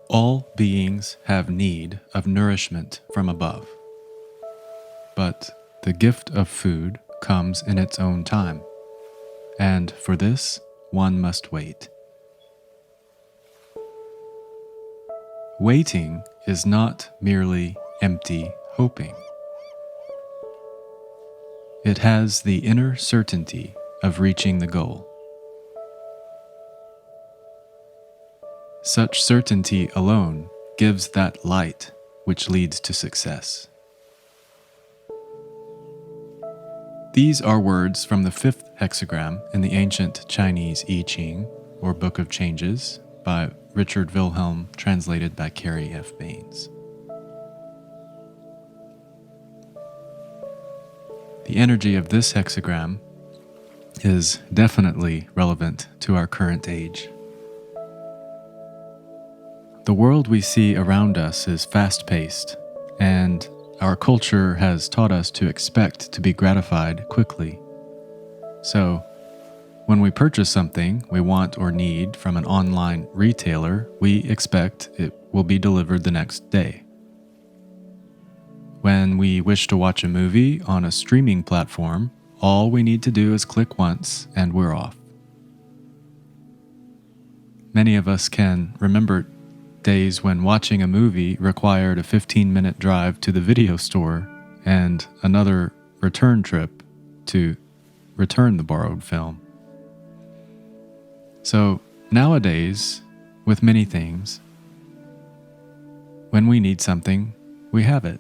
All beings have need of nourishment from above, but the gift of food comes in its own time, and for this one must wait. Waiting is not merely empty hoping. It has the inner certainty of reaching the goal. Such certainty alone gives that light which leads to success. These are words from the fifth hexagram in the ancient Chinese I Ching, or Book of Changes, by Richard Wilhelm, translated by Carrie F. Baines. The energy of this hexagram is definitely relevant to our current age. The world we see around us is fast-paced, and our culture has taught us to expect to be gratified quickly. So, when we purchase something we want or need from an online retailer, we expect it will be delivered the next day. When we wish to watch a movie on a streaming platform, all we need to do is click once and we're off. Many of us can remember days when watching a movie required a 15-minute drive to the video store and another return trip to return the borrowed film. So nowadays, with many things, when we need something, we have it.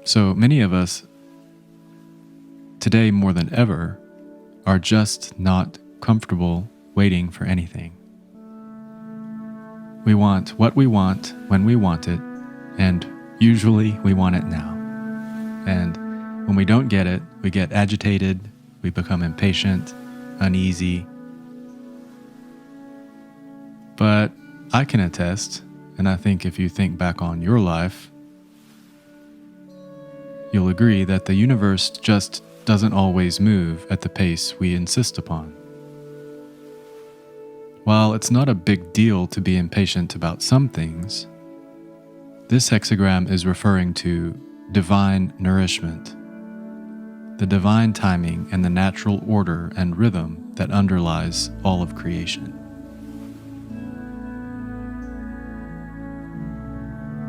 So many of us, today more than ever, are just not comfortable waiting for anything. We want what we want when we want it, and usually we want it now. And when we don't get it, we get agitated, we become impatient, uneasy. But I can attest, and I think if you think back on your life, you'll agree that the universe just doesn't always move at the pace we insist upon. While it's not a big deal to be impatient about some things, this hexagram is referring to divine nourishment, the divine timing and the natural order and rhythm that underlies all of creation.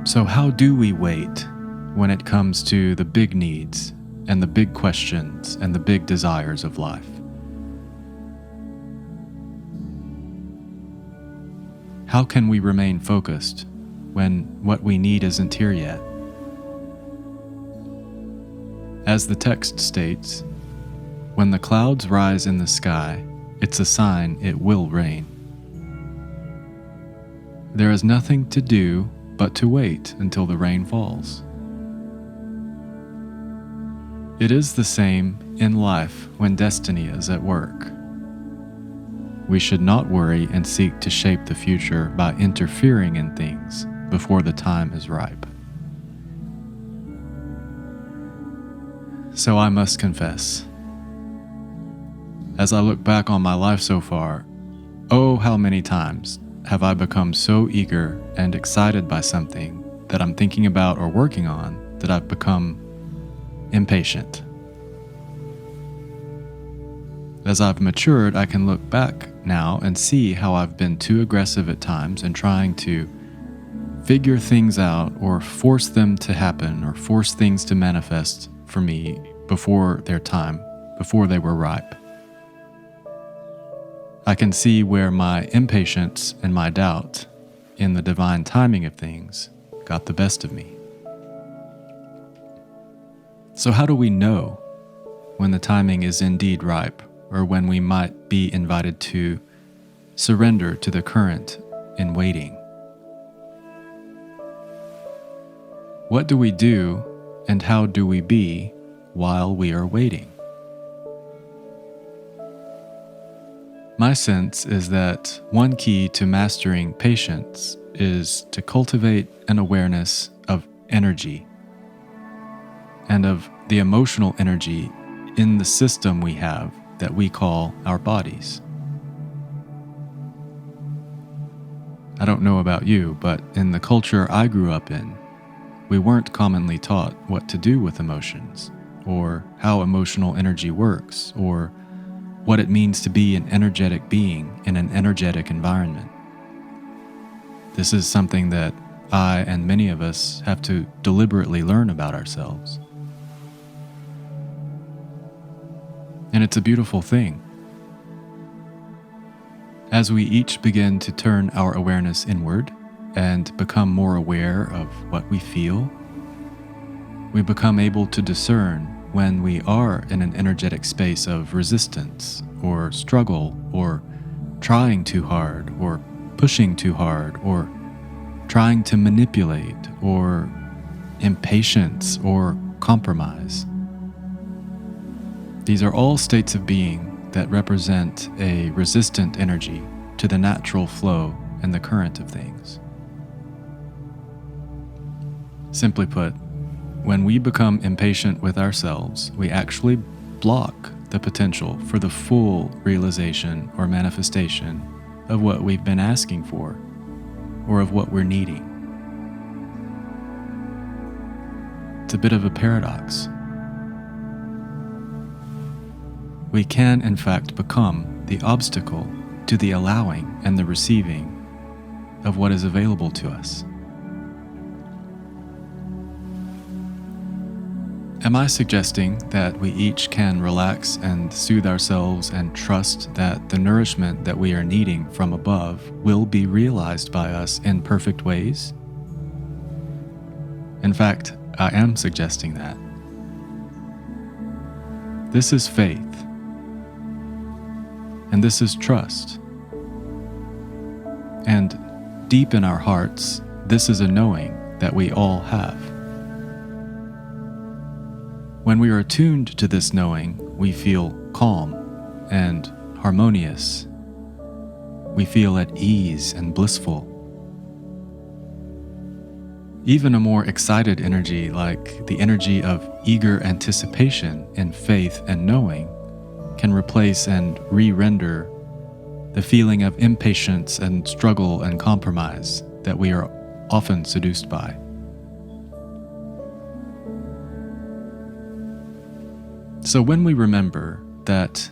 So how do we wait when it comes to the big needs and the big questions and the big desires of life? How can we remain focused when what we need isn't here yet? As the text states, when the clouds rise in the sky, it's a sign it will rain. There is nothing to do but to wait until the rain falls. It is the same in life when destiny is at work. We should not worry and seek to shape the future by interfering in things before the time is ripe. So I must confess, as I look back on my life so far, oh, how many times have I become so eager and excited by something that I'm thinking about or working on that I've become impatient. As I've matured, I can look back now and see how I've been too aggressive at times in trying to figure things out or force them to happen or force things to manifest for me before their time, before they were ripe. I can see where my impatience and my doubt in the divine timing of things got the best of me. So how do we know when the timing is indeed ripe, or when we might be invited to surrender to the current in waiting? What do we do and how do we be while we are waiting? My sense is that one key to mastering patience is to cultivate an awareness of energy and of the emotional energy in the system we have that we call our bodies. I don't know about you, but in the culture I grew up in, we weren't commonly taught what to do with emotions, or how emotional energy works, or what it means to be an energetic being in an energetic environment. This is something that I and many of us have to deliberately learn about ourselves. And it's a beautiful thing. As we each begin to turn our awareness inward and become more aware of what we feel, we become able to discern when we are in an energetic space of resistance or struggle or trying too hard or pushing too hard or trying to manipulate or impatience or compromise. These are all states of being that represent a resistant energy to the natural flow and the current of things. Simply put, when we become impatient with ourselves, we actually block the potential for the full realization or manifestation of what we've been asking for or of what we're needing. It's a bit of a paradox. We can, in fact, become the obstacle to the allowing and the receiving of what is available to us. Am I suggesting that we each can relax and soothe ourselves and trust that the nourishment that we are needing from above will be realized by us in perfect ways? In fact, I am suggesting that. This is faith. And this is trust. And deep in our hearts, this is a knowing that we all have. When we are attuned to this knowing, we feel calm and harmonious. We feel at ease and blissful. Even a more excited energy, like the energy of eager anticipation in faith and knowing, can replace and re-render the feeling of impatience and struggle and compromise that we are often seduced by. So when we remember that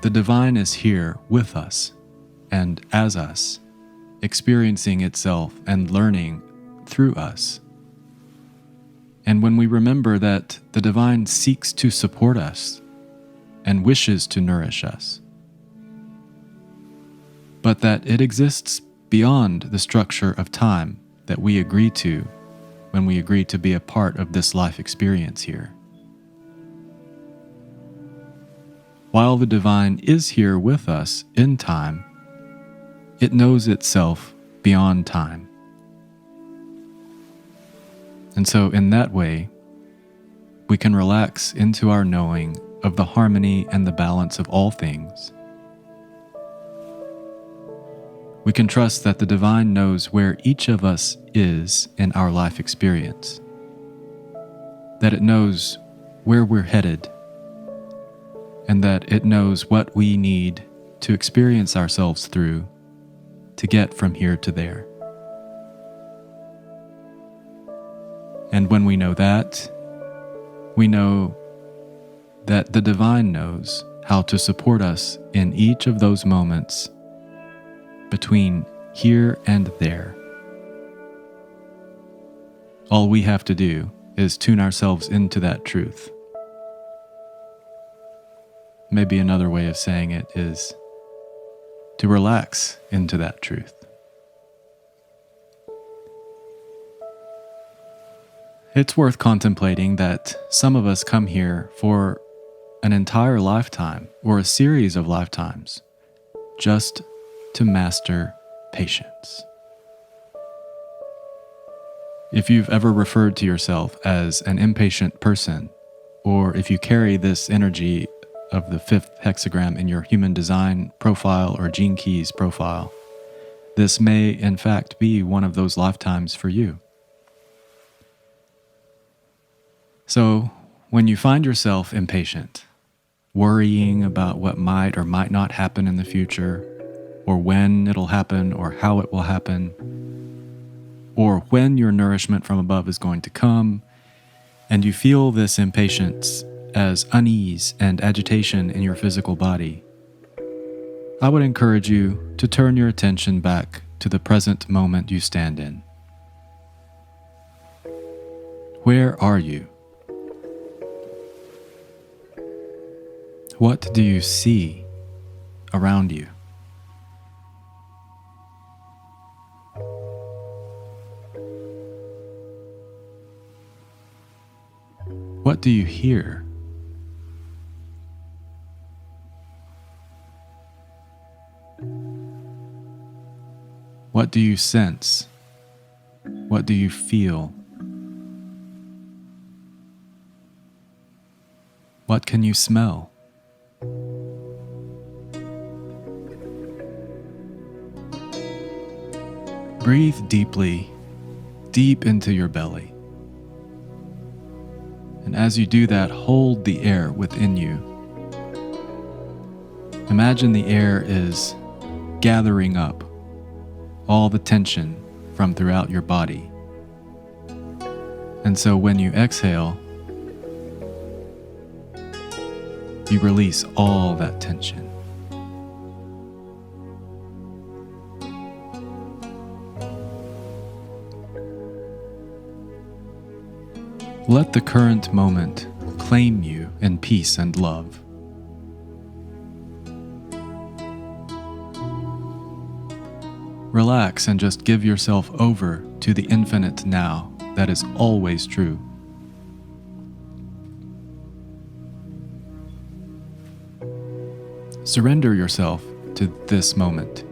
the divine is here with us and as us, experiencing itself and learning through us, and when we remember that the divine seeks to support us and wishes to nourish us, but that it exists beyond the structure of time that we agree to when we agree to be a part of this life experience here. While the divine is here with us in time, it knows itself beyond time. And so in that way, we can relax into our knowing of the harmony and the balance of all things. We can trust that the divine knows where each of us is in our life experience, that it knows where we're headed, and that it knows what we need to experience ourselves through to get from here to there. And when we know that, we know that the divine knows how to support us in each of those moments between here and there. All we have to do is tune ourselves into that truth. Maybe another way of saying it is to relax into that truth. It's worth contemplating that some of us come here for an entire lifetime or a series of lifetimes just to master patience. If you've ever referred to yourself as an impatient person, or if you carry this energy of the fifth hexagram in your human design profile or gene keys profile, this may in fact be one of those lifetimes for you. So, when you find yourself impatient, worrying about what might or might not happen in the future, or when it'll happen, or how it will happen, or when your nourishment from above is going to come, and you feel this impatience as unease and agitation in your physical body, I would encourage you to turn your attention back to the present moment you stand in. Where are you? What do you see around you? What do you hear? What do you sense? What do you feel? What can you smell? Breathe deeply, deep into your belly. And as you do that, hold the air within you. Imagine the air is gathering up all the tension from throughout your body. And so when you exhale, you release all that tension. Let the current moment claim you in peace and love. Relax and just give yourself over to the infinite now that is always true. Surrender yourself to this moment,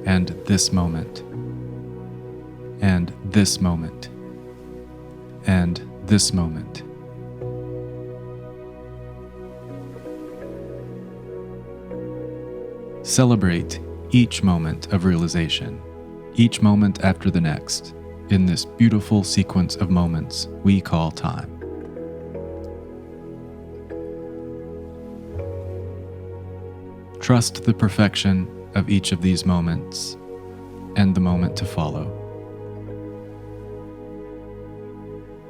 and this moment, and this moment, and this moment. Celebrate each moment of realization, each moment after the next, in this beautiful sequence of moments we call time. Trust the perfection of each of these moments and the moment to follow.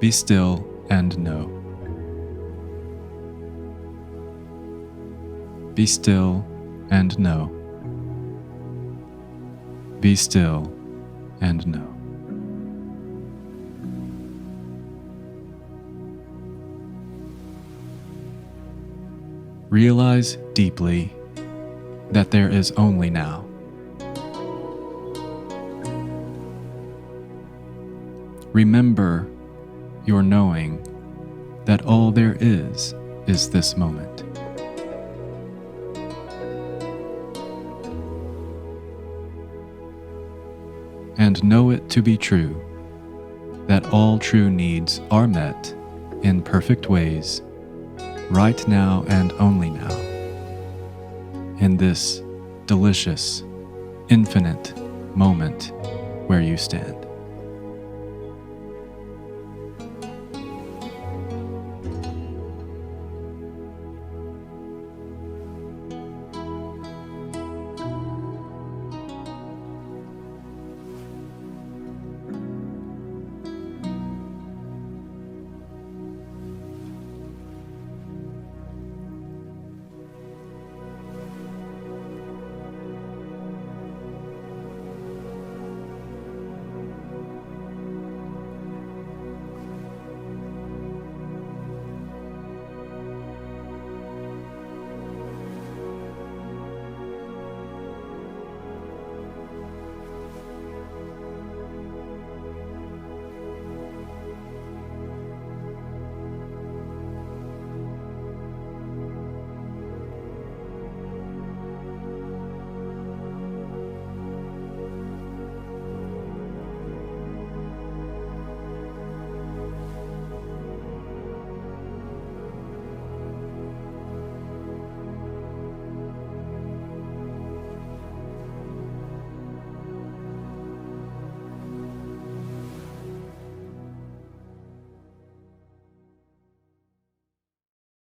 Be still and know. Be still and know. Be still and know. Realize deeply that there is only now. Remember your knowing that all there is this moment. And know it to be true that all true needs are met in perfect ways, right now and only now, in this delicious, infinite moment where you stand.